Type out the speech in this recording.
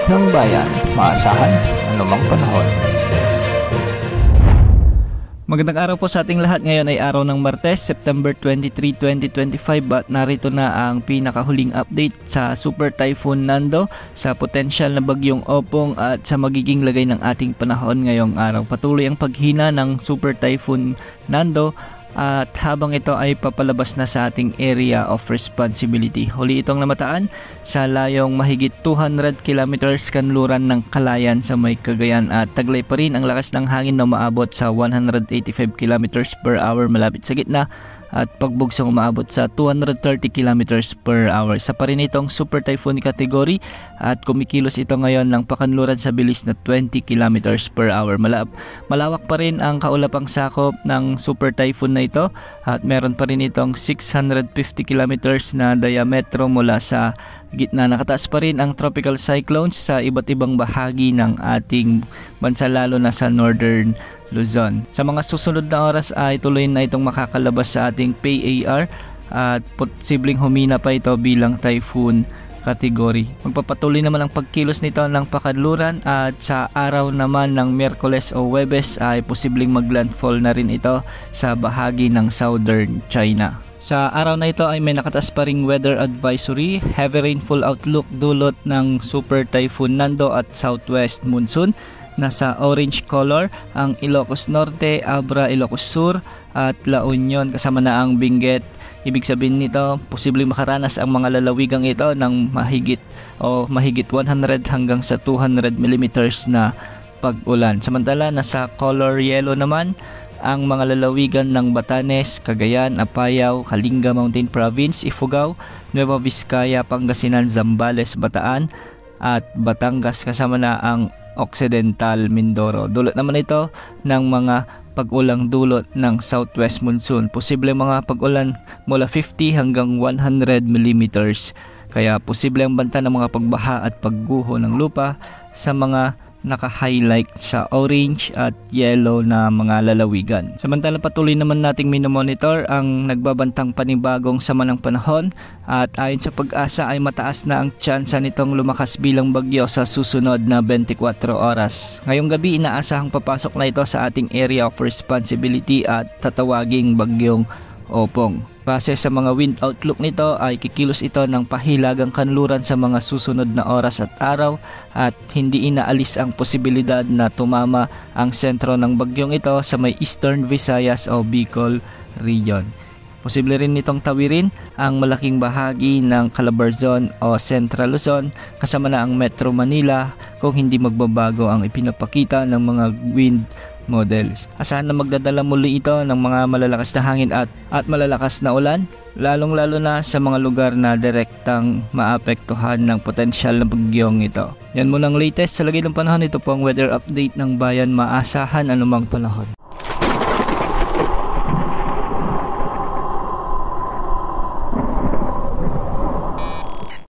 ng bayan, maasahan anumang panahon. Magandang araw po sa ating lahat. Ngayon ay araw ng Martes, September 23, 2025 at narito na ang pinakahuling update sa Super Typhoon Nando, sa potensyal na bagyong Opong at sa magiging lagay ng ating panahon ngayong araw. Patuloy ang paghina ng Super Typhoon Nando at habang ito ay papalabas na sa ating area of responsibility. Huli itong namataan sa layong mahigit 200 kilometers kanluran ng Calayan sa may Cagayan at taglay pa rin ang lakas ng hangin na umaabot sa 185 kilometers per hour malapit sa gitna at pagbugsong umaabot sa 230 kilometers per hour. Sa pa rin itong Super Typhoon category at kumikilos ito ngayon ng pakanluran sa bilis na 20 kilometers per hour. Malawak pa rin ang kaulapang sakop ng Super Typhoon na ito at meron pa rin itong 650 kilometers na diametro mula sa gitna. Nakataas pa rin ang tropical cyclones sa iba't ibang bahagi ng ating bansa lalo na sa northern Luzon. Sa mga susunod na oras ay tuloy na itong makakalabas sa ating PAR at posibleng humina pa ito bilang typhoon category. Magpapatuloy naman ang pagkilos nito ng pakadluran at sa araw naman ng Miyerkules o Huwebes ay posibleng maglandfall na rin ito sa bahagi ng southern China. Sa araw na ito ay may nakataas pa ring weather advisory, heavy rainfall outlook dulot ng Super Typhoon Nando at southwest monsoon. Nasa orange color ang Ilocos Norte, Abra, Ilocos Sur at La Union kasama na ang Benguet. Ibig sabihin nito, posibleng makaranas ang mga lalawigang ito ng mahigit 100 hanggang sa 200 millimeters na pag-ulan. Samantala, nasa color yellow naman ang mga lalawigan ng Batanes, Cagayan, Apayao, Kalinga Mountain Province, Ifugao, Nueva Vizcaya, Pangasinan, Zambales, Bataan at Batangas kasama na ang Occidental Mindoro. Dulot naman ito ng mga pag-ulang dulot ng southwest monsoon. Posible mga pag-ulan mula 50 hanggang 100 millimeters. Kaya posible ang banta ng mga pagbaha at pagguho ng lupa sa mga naka-highlight sa orange at yellow na mga lalawigan. Samantala patuloy naman nating minomonitor ang nagbabantang panibagong sama ng panahon at ayon sa Pag-asa ay mataas na ang tsansa nitong lumakas bilang bagyo sa susunod na 24 oras. Ngayong gabi inaasahang papasok na ito sa ating area of responsibility at tatawaging bagyong Opong. Base sa mga wind outlook nito ay kikilos ito ng pahilagang kanluran sa mga susunod na oras at araw at hindi inaalis ang posibilidad na tumama ang sentro ng bagyong ito sa may Eastern Visayas o Bicol region. Posible rin nitong tawirin ang malaking bahagi ng Calabarzon o Central Luzon kasama na ang Metro Manila kung hindi magbabago ang ipinapakita ng mga wind models. Asahan na magdadala muli ito ng mga malalakas na hangin at malalakas na ulan, lalong-lalo na sa mga lugar na direktang maapektuhan ng potensyal na bagyong ito. Yan muna ang latest sa lagay ng panahon. Ito po ang weather update ng bayan, maasahan anumang panahon.